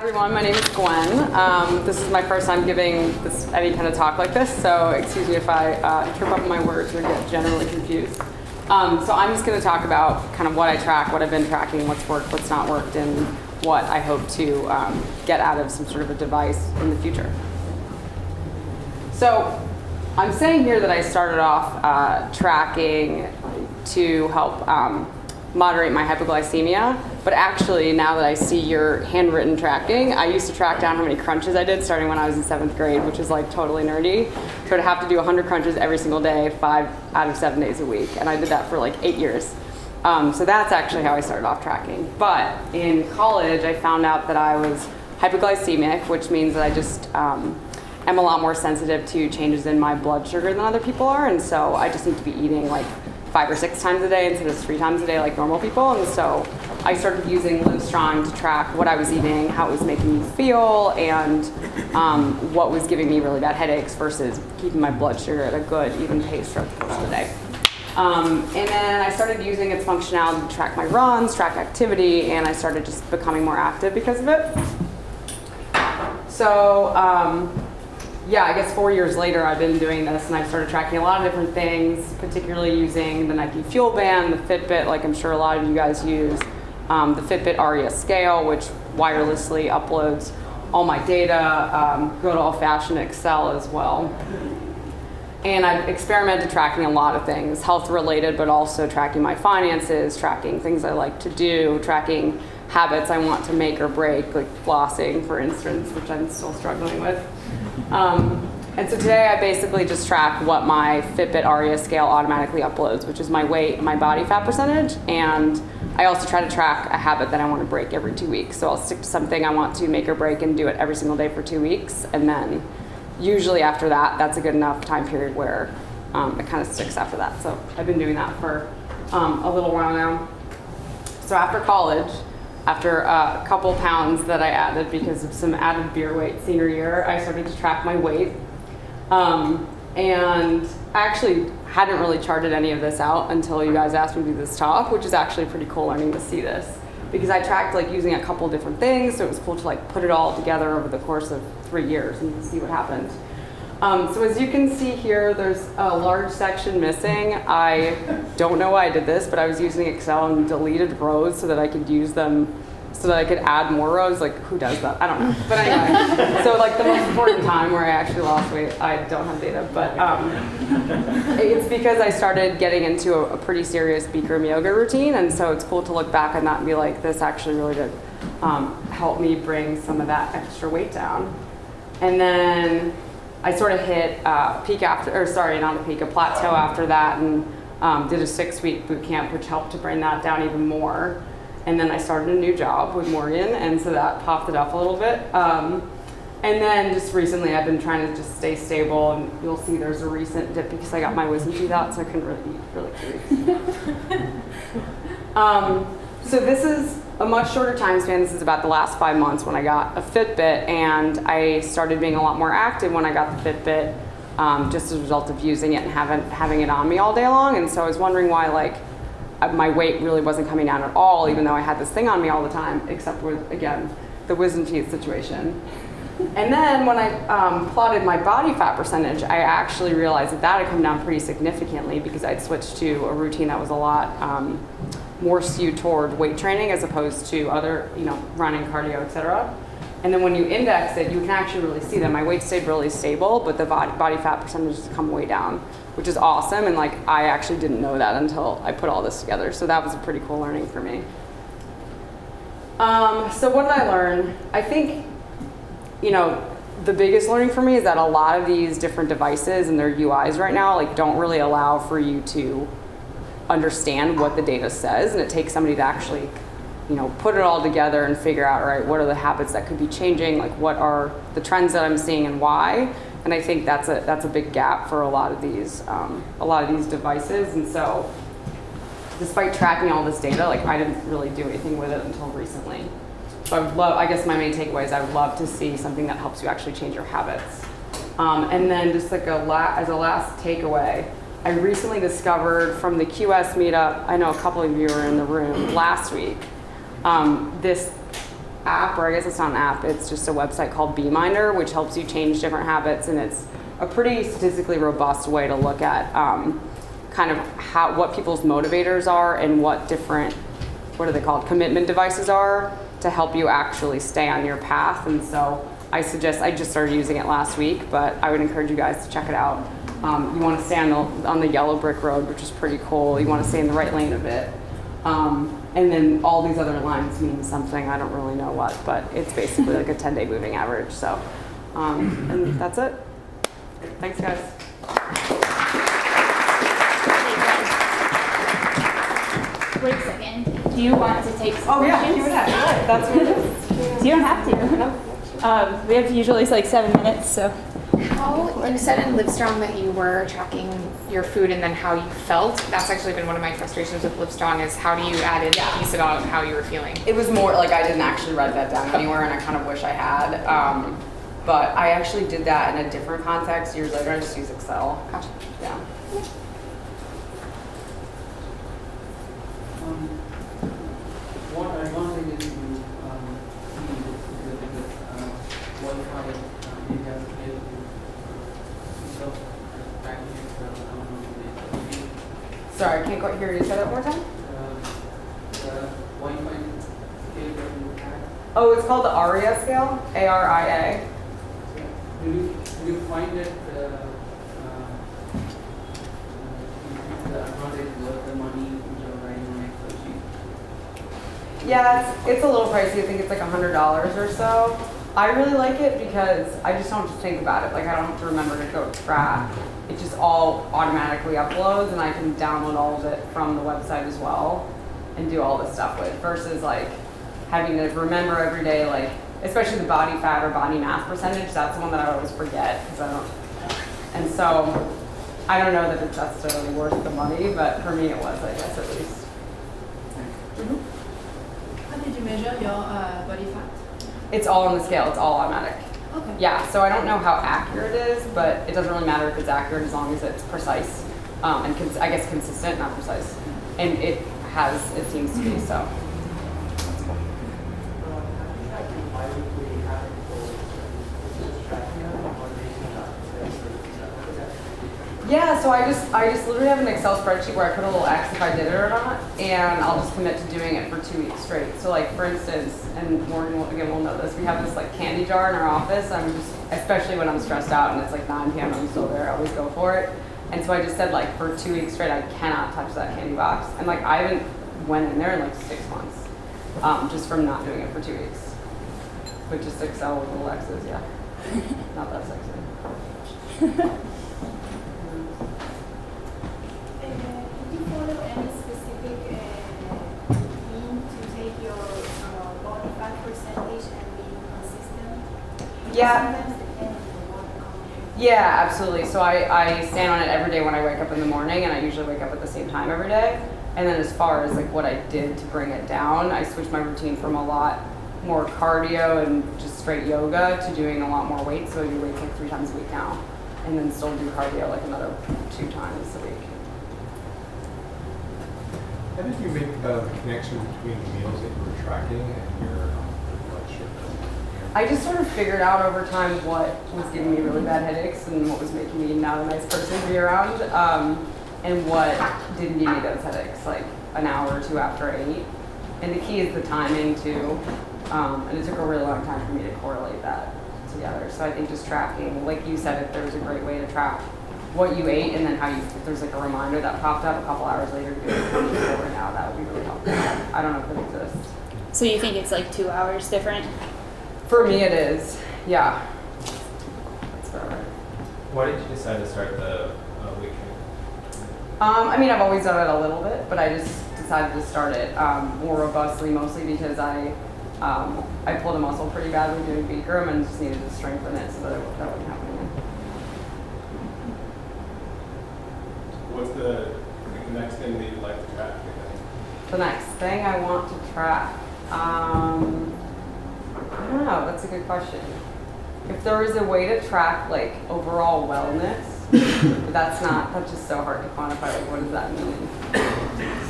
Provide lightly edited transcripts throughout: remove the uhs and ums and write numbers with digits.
everyone, my name is Gwen. This is my first time giving any kind of talk like this, so excuse me if I trip up on my words or get generally confused. So I'm just going to talk about kind of what I track, what I've been tracking, what's worked, what's not worked, and what I hope to get out of some sort of a device in the future. So I'm saying here that I started off tracking to help moderate my hypoglycemia, but actually now that I see your handwritten tracking, I used to track down how many crunches I did starting when I was in 7th grade, which is like totally nerdy. So I'd have to do 100 crunches every single day, 5 out of 7 days a week, and I did that for like 8 years. So that's actually how I started off tracking. But in college, I found out that I was hypoglycemic, which means that I just am a lot more sensitive to changes in my blood sugar than other people are, and so I just need to be eating like 5 or 6 times a day instead of 3 times a day like normal people. And so I started using Livestrong to track what I was eating, how it was making me feel, and what was giving me really bad headaches versus keeping my blood sugar at a good even pace throughout the course of the day. And then I started using its functionality to track my runs, track activity, and I started just becoming more active because of it. So yeah, I guess 4 years later I've been doing this, and I've started tracking a lot of different things, particularly using the Nike Fuel Band, the Fitbit, like I'm sure a lot of you guys use, the Fitbit ARIA scale, which wirelessly uploads all my data, good old-fashioned Excel as well. And I've experimented tracking a lot of things, health-related, but also tracking my finances, tracking things I like to do, tracking habits I want to make or break, like flossing, for instance, which I'm still struggling with. And so today I basically just track what my Fitbit ARIA scale automatically uploads, which is my weight, my body fat percentage, and I also try to track a habit that I want to break every 2 weeks. So I'll stick to something I want to make or break and do it every single day for 2 weeks, and then usually after that, that's a good enough time period where it kind of sticks after that. So I've been doing that for a little while now. So after college, after a couple pounds that I added because of some added beer weight senior year, I started to track my weight. And I actually hadn't really charted any of this out until you guys asked me to do this talk, which is actually pretty cool learning to see this. Because I tracked like using a couple different things, so it was cool to like put it all together over the course of 3 years and see what happened. So as you can see here, there's a large section missing. I don't know why I did this, but I was using Excel and deleted rows so that I could use them, so that I could add more rows. Like, who does that? I don't know. But anyway, so like the most important time where I actually lost weight, I don't have data, but it's because I started getting into a pretty serious Bikram yoga routine, and so it's cool to look back on that and be like, this actually really did help me bring some of that extra weight down. And then I sort of hit a peak after, or sorry, not a peak, a plateau after that, and did a 6-week boot camp, which helped to bring that down even more. And then I started a new job with Morgan, and so that popped it up a little bit. And then just recently I've been trying to just stay stable, and you'll see there's a recent dip because I got my wisdom teeth out, so I couldn't really eat for like 2 weeks. So this is a much shorter time span. This is about the last 5 months when I got a Fitbit, and I started being a lot more active when I got the Fitbit, just as a result of using it and having it on me all day long. And so I was wondering why like my weight really wasn't coming down at all, even though I had this thing on me all the time, except with, again, the wisdom teeth situation. And then when I plotted my body fat percentage, I actually realized that that had come down pretty significantly because I'd switched to a routine that was a lot more skewed toward weight training as opposed to other, running, cardio, etc. And then when you index it, you can actually really see that my weight stayed really stable, but the body fat percentage has come way down, which is awesome. And like, I actually didn't know that until I put all this together. So that was a pretty cool learning for me. So what did I learn? I think, the biggest learning for me is that a lot of these different devices and their UIs right now, like, don't really allow for you to understand what the data says. And it takes somebody to actually put it all together and figure out, all right, what are the habits that could be changing? Like, what are the trends that I'm seeing and why? And I think that's a big gap for a lot of these devices. And so, despite tracking all this data, like, I didn't really do anything with it until recently. So I guess my main takeaway is I would love to see something that helps you actually change your habits. And then just like as a last takeaway, I recently discovered from the QS Meetup, I know a couple of you were in the room last week, this app, or I guess it's not an app, it's just a website called BeMinder, which helps you change different habits, and it's a pretty statistically robust way to look at kind of what people's motivators are and what different, what are they called, commitment devices are to help you actually stay on your path. And so I just started using it last week, but I would encourage you guys to check it out. You want to stay on the yellow brick road, which is pretty cool. You want to stay in the right lane a bit. And then all these other lines mean something. I don't really know what, but it's basically like a 10-day moving average. So, and that's it. Thanks, guys. Wait a second. Do you want to take some questions? Oh, yeah. That's what it is. You don't have to. We have usually like 7 minutes, so. You said in Livestrong that you were tracking your food and then how you felt. That's actually been one of my frustrations with Livestrong is how do you add in a piece about how you were feeling? It was more like I didn't actually write that down anywhere, and I kind of wish I had. But I actually did that in a different context years later. I just use Excel. Gotcha. Yeah. What advantages do you see with Wifi data available? So, tracking it, Sorry, I can't quite hear you. Say that one more time. Wi-Fi scale that you have. Oh, it's called the ARIA scale. ARIA. Do you find that the advantage worth the money which are writing on Excel sheet? Yeah, it's a little pricey. I think it's like $100 or so. I really like it because I just don't have to think about it. Like I don't have to remember to go track. It just all automatically uploads, and I can download all of it from the website as well and do all this stuff with, versus like having to remember every day, like especially the body fat or body mass percentage. That's the one that I always forget because I don't. And so I don't know that it's necessarily worth the money, but for me it was, I guess, at least. How did you measure your body fat? It's all on the scale. It's all automatic. Okay. Yeah, so I don't know how accurate it is, but it doesn't really matter if it's accurate as long as it's precise and I guess consistent, not precise. And it seems to be so. That's cool. Yeah, so I just literally have an Excel spreadsheet where I put a little X if I did it or not, and I'll just commit to doing it for 2 weeks straight. So like for instance, and Morgan will know this, we have this like candy jar in our office. I'm just, especially when I'm stressed out and it's like 9 p.m. I'm still there, I always go for it. And so I just said like for 2 weeks straight, I cannot touch that candy box. And like I haven't went in there in like 6 months, just from not doing it for 2 weeks. But just Excel with little X's, yeah. Not that sexy. Did you follow any specific routine to take your body fat percentage and be consistent? Yeah. Sometimes depending on what content. Yeah, absolutely. So I stand on it every day when I wake up in the morning, and I usually wake up at the same time every day. And then as far as like what I did to bring it down, I switched my routine from a lot more cardio and just straight yoga to doing a lot more weight. So I do weights like 3 times a week now, and then still do cardio like another 2 times a week. How did you make the connection between the meals that you were tracking and your blood sugar? I just sort of figured out over time what was giving me really bad headaches and what was making me not a nice person to be around, and what didn't give me those headaches, like an hour or 2 after I ate. And the key is the timing too, and it took a really long time for me to correlate that together. So I think just tracking, like you said, if there's a great way to track what you ate and then how you, if there's like a reminder that popped up a couple hours later to be like, how much forward now, that would be really helpful. I don't know if it exists. So you think it's like 2 hours different? For me it is, yeah. That's about right. Why did you decide to start the weight training? I mean, I've always done it a little bit, but I just decided to start it more robustly, mostly because I pulled a muscle pretty badly doing Bikram and just needed to strengthen it so that that wouldn't happen again. What's the next thing that you'd like to track? The next thing I want to track, I don't know, that's a good question. If there is a way to track like overall wellness, but that's just so hard to quantify, like what does that mean?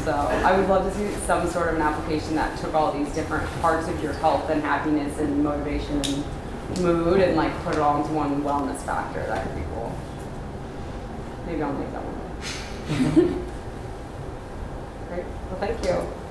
So I would love to see some sort of an application that took all these different parts of your health and happiness and motivation and mood and like put it all into one wellness factor. That could be cool. Maybe I'll make that one. Great. Well, thank you.